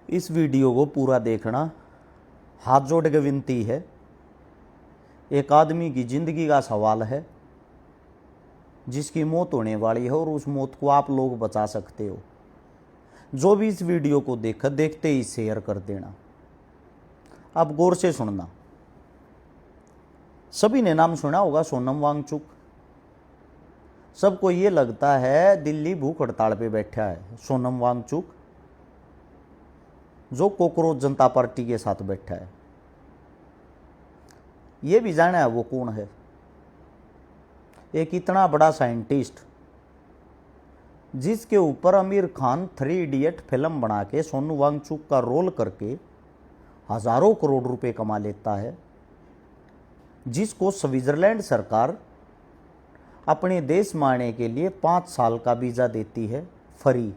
इस वीडियो को पूरा देखना, हाथ जोड़ के विनती है। एक आदमी की जिंदगी का सवाल है जिसकी मौत होने वाली है और उस मौत को आप लोग बचा सकते हो। जो भी इस वीडियो को देखते ही शेयर कर देना। अब गौर से सुनना। सभी ने नाम सुना होगा सोनम वांगचुक। सबको ये लगता है दिल्ली भूख हड़ताल पे बैठा है सोनम वांगचुक, जो कॉकरोच जनता पार्टी के साथ बैठा है। ये भी जाना है वो कौन है। एक इतना बड़ा साइंटिस्ट जिसके ऊपर आमिर खान 3 इडियट फिल्म बना के सोनू वांगचुक का रोल करके हजारों करोड़ रुपए कमा लेता है, जिसको स्विट्जरलैंड सरकार अपने देश में आने के लिए 5 साल का वीजा देती है फ्री,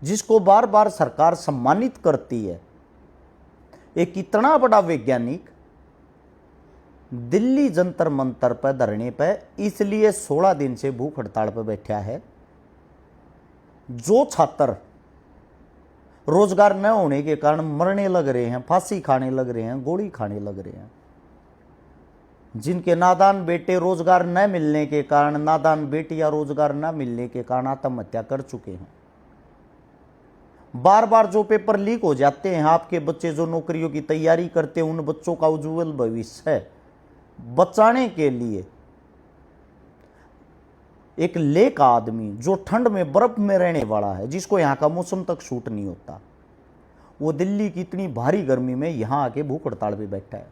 जिसको बार बार सरकार सम्मानित करती है। एक इतना बड़ा वैज्ञानिक दिल्ली जंतर मंतर पर धरने पर इसलिए 16 दिन से भूख हड़ताल पर बैठा है। जो छात्र रोजगार न होने के कारण मरने लग रहे हैं, फांसी खाने लग रहे हैं, गोली खाने लग रहे हैं, जिनके नादान बेटे रोजगार न मिलने के कारण, नादान बेटियां रोजगार न मिलने के कारण आत्महत्या कर चुके हैं। बार बार जो पेपर लीक हो जाते हैं, आपके बच्चे जो नौकरियों की तैयारी करते हैं, उन बच्चों का उज्जवल भविष्य है बचाने के लिए एक लेक आदमी जो ठंड में बर्फ में रहने वाला है, जिसको यहां का मौसम तक सूट नहीं होता, वो दिल्ली की इतनी भारी गर्मी में यहां आके भूख हड़ताल पे बैठा है।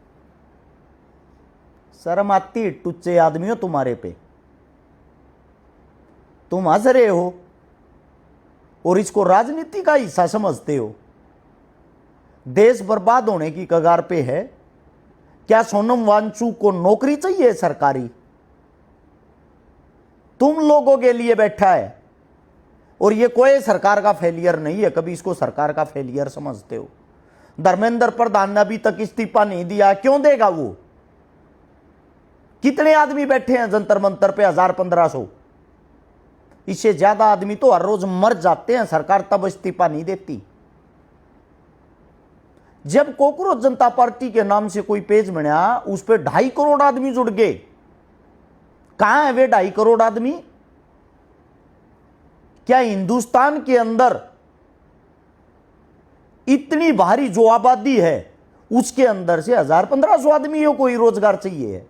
शर्म आती है टुच्चे आदमियों तुम्हारे पे? तुम हंस रहे हो और इसको राजनीति का हिस्सा समझते हो। देश बर्बाद होने की कगार पे है। क्या सोनम वांगचुक को नौकरी चाहिए सरकारी? तुम लोगों के लिए बैठा है और ये कोई सरकार का फेलियर नहीं है। कभी इसको सरकार का फेलियर समझते हो? धर्मेंद्र प्रधान ने अभी तक इस्तीफा नहीं दिया, क्यों देगा वो? कितने आदमी बैठे हैं जंतर मंतर पे? 1000-1500। इससे ज्यादा आदमी तो हर रोज मर जाते हैं, सरकार तब इस्तीफा नहीं देती। जब कॉकरोच जनता पार्टी के नाम से कोई पेज बना, उस पर 2.5 करोड़ आदमी जुड़ गए। कहां है वे 2.5 करोड़ आदमी? क्या हिंदुस्तान के अंदर इतनी भारी जो आबादी है उसके अंदर से 1000-1500 आदमियों को ही रोजगार चाहिए है?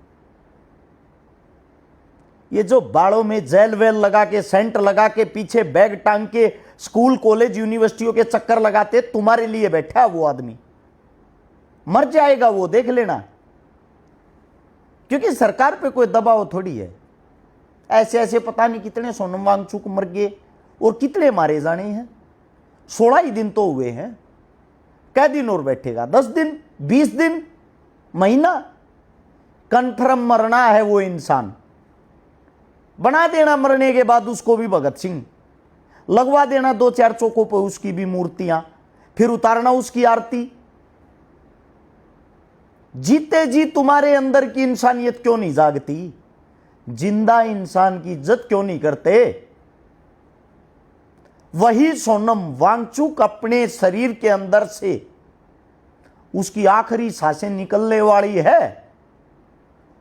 ये जो बाड़ों में जेल वेल लगा के, सेंटर लगा के, पीछे बैग टांग के स्कूल कॉलेज यूनिवर्सिटियों के चक्कर लगाते, तुम्हारे लिए बैठा है वो आदमी। मर जाएगा वो, देख लेना। क्योंकि सरकार पे कोई दबाव थोड़ी है। ऐसे ऐसे पता नहीं कितने सोनम वांगचुक मर गए और कितने मारे जाने हैं। 16 ही दिन तो हुए हैं। कै दिन और बैठेगा? 10 दिन, 20 दिन, महीना? कन्फर्म मरना है वो इंसान। बना देना मरने के बाद उसको भी भगत सिंह, लगवा देना 2-4 चौकों पर उसकी भी मूर्तियां, फिर उतारना उसकी आरती। जीते जी तुम्हारे अंदर की इंसानियत क्यों नहीं जागती? जिंदा इंसान की इज्जत क्यों नहीं करते? वही सोनम वांगचुक अपने शरीर के अंदर से उसकी आखिरी सांसें निकलने वाली है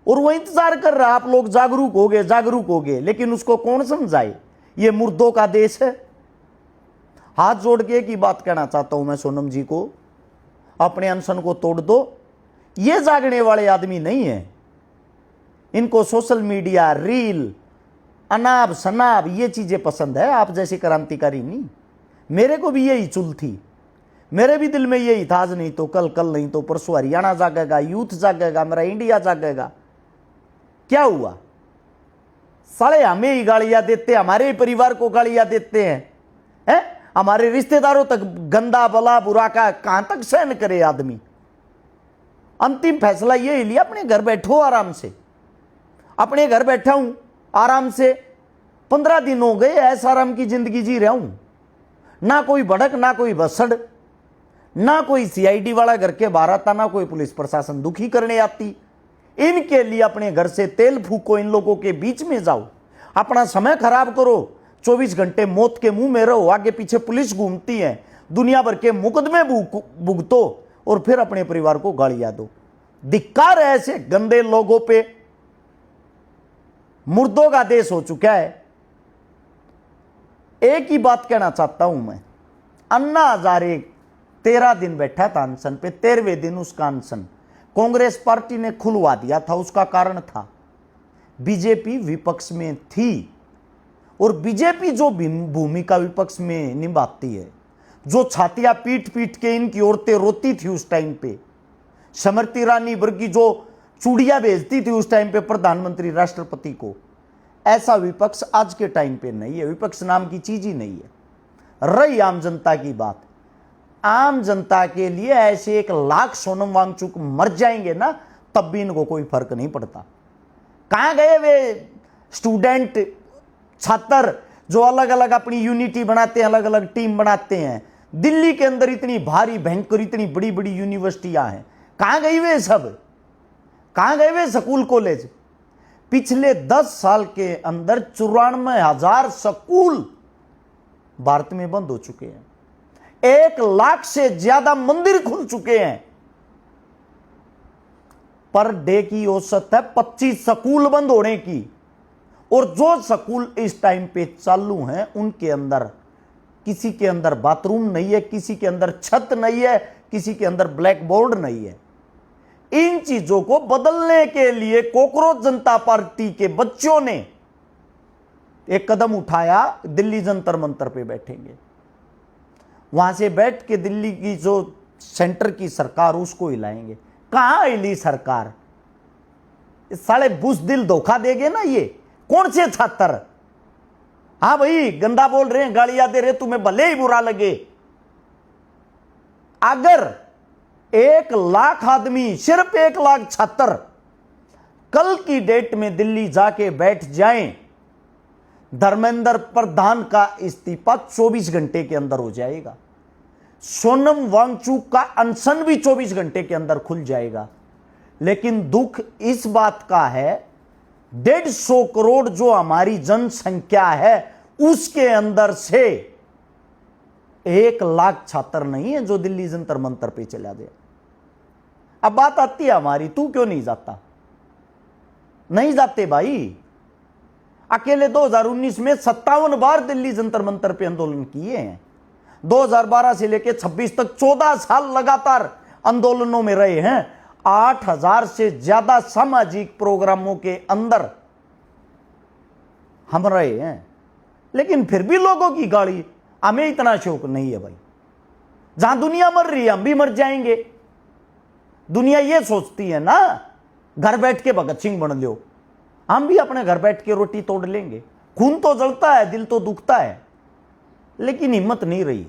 और वो इंतजार कर रहा, आप लोग जागरूक हो गए, लेकिन उसको कौन समझाए? ये मुर्दों का देश है। हाथ जोड़ के एक ही बात कहना चाहता हूं मैं सोनम जी को, अपने अनशन को तोड़ दो। ये जागने वाले आदमी नहीं है। इनको सोशल मीडिया, रील, अनाब शनाब ये चीजें पसंद है। आप जैसे क्रांतिकारी नहीं। मेरे को भी यही चुल थी, मेरे भी दिल में यही था, आज नहीं तो कल, कल नहीं तो परसों हरियाणा जागेगा, यूथ जागेगा, मेरा इंडिया जागेगा। क्या हुआ? साले हमें ही गालियां देते, हमारे परिवार को गालियां देते हैं, हमारे रिश्तेदारों तक गंदा भला बुरा का कहां तक सहन करे आदमी? अंतिम फैसला ये लिया, अपने घर बैठो आराम से। अपने घर बैठा हूं आराम से, 15 दिन हो गए ऐसा आराम की जिंदगी जी रहा हूं। ना कोई भड़क, ना कोई भसड़, ना कोई सीआईडी वाला घर के बाहर आता, ना कोई पुलिस प्रशासन दुखी करने आती। इनके लिए अपने घर से तेल फूको, इन लोगों के बीच में जाओ, अपना समय खराब करो, 24 घंटे मौत के मुंह में रहो, आगे पीछे पुलिस घूमती है, दुनिया भर के मुकदमे भुगतो और फिर अपने परिवार को गालियां दो। धिक्कार है ऐसे गंदे लोगों पे। मुर्दों का देश हो चुका है। एक ही बात कहना चाहता हूं मैं, अन्ना हजारे 13 दिन बैठा था अनशन पे, 13वें दिन उसका अनशन कांग्रेस पार्टी ने खुलवा दिया था। उसका कारण था बीजेपी विपक्ष में थी, और बीजेपी जो भूमिका विपक्ष में निभाती है, जो छातियां पीट पीट के इनकी औरतें रोती थी उस टाइम पे, स्मृति ईरानी वर्गी जो चूड़ियां भेजती थी उस टाइम पे प्रधानमंत्री राष्ट्रपति को, ऐसा विपक्ष आज के टाइम पे नहीं है। विपक्ष नाम की चीज ही नहीं है। रही आम जनता की बात, आम जनता के लिए ऐसे 1 लाख सोनम वांगचुक मर जाएंगे ना, तब भी इनको कोई फर्क नहीं पड़ता। कहां गए वे स्टूडेंट, छात्र जो अलग अलग अपनी यूनिटी बनाते हैं, अलग अलग टीम बनाते हैं। दिल्ली के अंदर इतनी भारी भयंकर इतनी बड़ी बड़ी यूनिवर्सिटियां हैं, कहां गई वे सब? कहां गए वे स्कूल कॉलेज? पिछले 10 साल के अंदर 94,000 स्कूल भारत में बंद हो चुके हैं। 1 लाख से ज्यादा मंदिर खुल चुके हैं। पर डे की औसत है 25 स्कूल बंद होने की, और जो स्कूल इस टाइम पे चालू हैं उनके अंदर किसी के अंदर बाथरूम नहीं है, किसी के अंदर छत नहीं है, किसी के अंदर ब्लैक बोर्ड नहीं है। इन चीजों को बदलने के लिए कॉकरोच जनता पार्टी के बच्चों ने एक कदम उठाया। दिल्ली जंतर मंतर पे बैठेंगे, वहां से बैठ के दिल्ली की जो सेंटर की सरकार उसको हिलाएंगे। कहां हिली सरकार? साले बुज़दिल धोखा देंगे ना ये। कौन से छात्र? हाँ भाई, गंदा बोल रहे हैं, गालियां दे रहे, तुम्हें भले ही बुरा लगे। अगर 1 लाख आदमी, सिर्फ 1 लाख छात्र कल की डेट में दिल्ली जाके बैठ जाएं, धर्मेंद्र प्रधान का इस्तीफा 24 घंटे के अंदर हो जाएगा। सोनम वांगचुक का अनशन भी 24 घंटे के अंदर खुल जाएगा। लेकिन दुख इस बात का है, 150 करोड़ जो हमारी जनसंख्या है उसके अंदर से 1 लाख छात्र नहीं है जो दिल्ली जंतर मंतर पे चला गया। अब बात आती है हमारी, तू क्यों नहीं जाता? नहीं जाते भाई। अकेले 2019 में 57 बार दिल्ली जंतर मंतर पे आंदोलन किए हैं। 2012 से लेकर 26 तक 14 साल लगातार आंदोलनों में रहे हैं। 8,000 से ज्यादा सामाजिक प्रोग्रामों के अंदर हम रहे हैं। लेकिन फिर भी लोगों की गाड़ी, हमें इतना शौक नहीं है भाई। जहां दुनिया मर रही है हम भी मर जाएंगे। दुनिया ये सोचती है ना, घर बैठ के भगत सिंह बन लो, हम भी अपने घर बैठ के रोटी तोड़ लेंगे। खून तो जलता है, दिल तो दुखता है, लेकिन हिम्मत नहीं रही।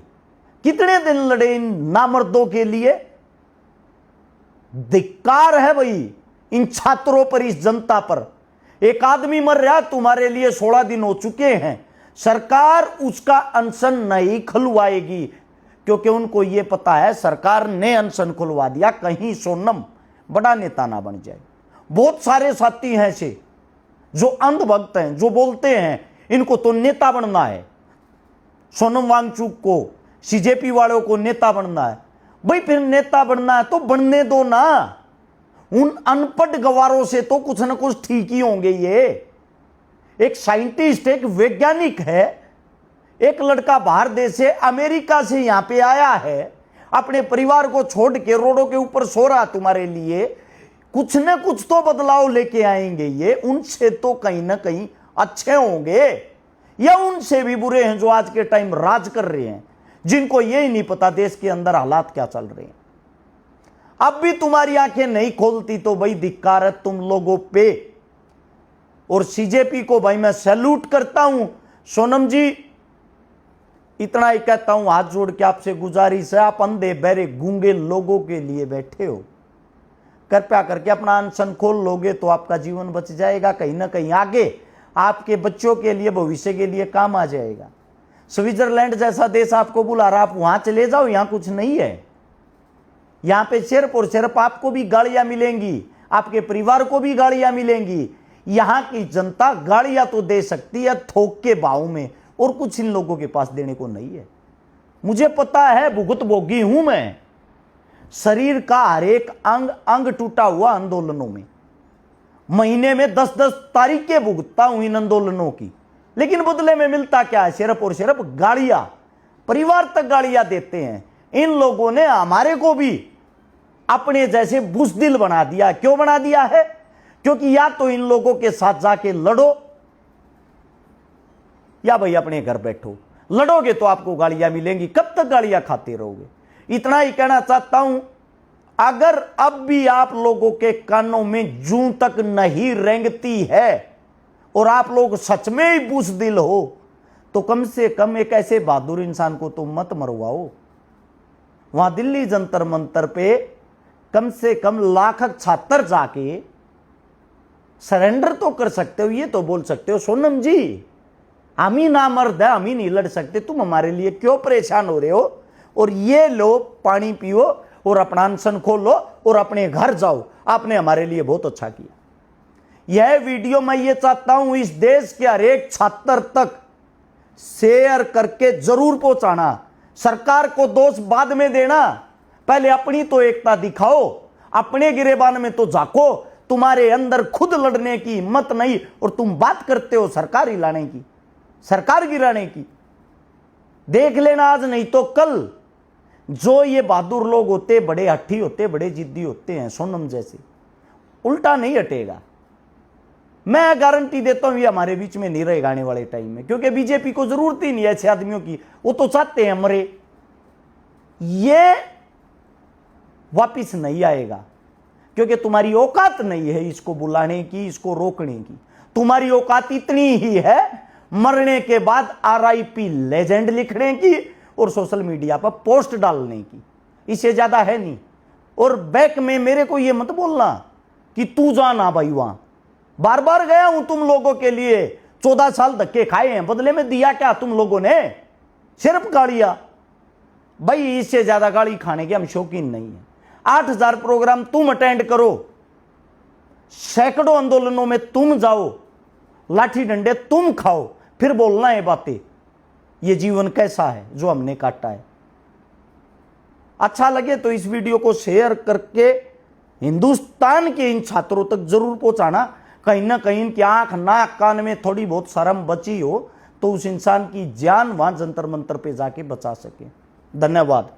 कितने दिन लड़े इन नामर्दों के लिए। धिक्कार है भाई इन छात्रों पर, इस जनता पर। एक आदमी मर रहा, तुम्हारे लिए 16 दिन हो चुके हैं। सरकार उसका अनशन नहीं खुलवाएगी, क्योंकि उनको यह पता है सरकार ने अनशन खुलवा दिया, कहीं सोनम बड़ा नेता ना बन जाए। बहुत सारे साथी हैं ऐसे जो अंधभक्त हैं, जो बोलते हैं इनको तो नेता बनना है, सोनम वांगचुक को, सीजेपी वालों को नेता बनना है। भाई फिर नेता बनना है तो बनने दो ना। उन अनपढ़ गवारों से तो कुछ ना कुछ ठीक ही होंगे। ये एक साइंटिस्ट, एक वैज्ञानिक है, एक लड़का बाहर देश से, अमेरिका से यहां पे आया है, अपने परिवार को छोड़ के रोडों के ऊपर सो रहा तुम्हारे लिए। कुछ ना कुछ तो बदलाव लेके आएंगे ये। उनसे तो कहीं ना कहीं अच्छे होंगे, या उनसे भी बुरे हैं जो आज के टाइम राज कर रहे हैं, जिनको यही नहीं पता देश के अंदर हालात क्या चल रहे हैं। अब भी तुम्हारी आंखें नहीं खोलती तो भाई धिक्कार है तुम लोगों पे। और सीजेपी को भाई मैं सैल्यूट करता हूं। सोनम जी, इतना ही कहता हूं, हाथ जोड़ के आपसे गुजारिश है, आप अंधे बहरे गूंगे लोगों के लिए बैठे हो, कृपया करके अपना अनशन खोल लोगे तो आपका जीवन बच जाएगा। कहीं ना कहीं आगे आपके बच्चों के लिए, भविष्य के लिए काम आ जाएगा। स्विट्जरलैंड जैसा देश आपको बुला रहा, आप वहां चले जाओ, यहां कुछ नहीं है। यहां पे सिर्फ और सिर्फ आपको भी गाड़ियां मिलेंगी, आपके परिवार को भी गाड़ियां मिलेंगी। यहां की जनता गाड़ियां तो दे सकती है थोक के भाव में, और कुछ इन लोगों के पास देने को नहीं है। मुझे पता है, भुगत भोगी हूं मैं। शरीर का हर एक अंग अंग टूटा हुआ आंदोलनों में, महीने में 10-10 तारीखें भुगतता हूं इन आंदोलनों की, लेकिन बदले में मिलता क्या है? सिर्फ और सिर्फ गालियां। परिवार तक गालियां देते हैं। इन लोगों ने हमारे को भी अपने जैसे बुज़दिल बना दिया। क्यों बना दिया है? क्योंकि या तो इन लोगों के साथ जाके लड़ो या भाई अपने घर बैठो। लड़ोगे तो आपको गालियां मिलेंगी। कब तक गालियां खाते रहोगे? इतना ही कहना चाहता हूं, अगर अब भी आप लोगों के कानों में जूं तक नहीं रेंगती है और आप लोग सच में ही बुज़दिल हो, तो कम से कम एक ऐसे बहादुर इंसान को तो मत मरवाओ। वहां दिल्ली जंतर मंतर पे कम से कम लाखक छात्र जाके सरेंडर तो कर सकते हो। ये तो बोल सकते हो, सोनम जी हम ही ना मर्द है, हम ही नहीं लड़ सकते, तुम हमारे लिए क्यों परेशान हो रहे हो? और ये लो पानी पियो और अपना अनशन खोलो और अपने घर जाओ। आपने हमारे लिए बहुत अच्छा किया। यह वीडियो मैं ये चाहता हूं इस देश के हर एक छात्र तक शेयर करके जरूर पहुंचाना। सरकार को दोष बाद में देना, पहले अपनी तो एकता दिखाओ, अपने गिरेबान में तो झांको। तुम्हारे अंदर खुद लड़ने की हिम्मत नहीं और तुम बात करते हो सरकार हिलाने की, सरकार गिराने की। देख लेना आज नहीं तो कल, जो ये बहादुर लोग होते, बड़े हट्ठी होते, बड़े जिद्दी होते हैं सोनम जैसे, उल्टा नहीं हटेगा। मैं गारंटी देता हूं ये हमारे बीच में नहीं रहेगा आने वाले टाइम में, क्योंकि बीजेपी को जरूरत ही नहीं है ऐसे आदमियों की। वो तो चाहते हैं मरे। ये वापिस नहीं आएगा, क्योंकि तुम्हारी औकात नहीं है इसको बुलाने की, इसको रोकने की। तुम्हारी औकात इतनी ही है मरने के बाद RIP लेजेंड लिखने की और सोशल मीडिया पर पोस्ट डालने की, इससे ज्यादा है नहीं। और बैक में मेरे को ये मत बोलना कि तू जाना भाई, वहां बार बार गया हूं तुम लोगों के लिए, 14 साल धक्के खाए हैं, बदले में दिया क्या तुम लोगों ने? सिर्फ गालियां। भाई इससे ज्यादा गाली खाने के हम शौकीन नहीं है। 8000 प्रोग्राम तुम अटेंड करो, सैकड़ों आंदोलनों में तुम जाओ, लाठी डंडे तुम खाओ, फिर बोलना है बातें। ये जीवन कैसा है जो हमने काटा है। अच्छा लगे तो इस वीडियो को शेयर करके हिंदुस्तान के इन छात्रों तक जरूर पहुंचाना। कहीं ना कहीं इनकी आंख नाक कान में थोड़ी बहुत शर्म बची हो तो उस इंसान की जान वहां जंतर मंतर पे जाके बचा सके। धन्यवाद।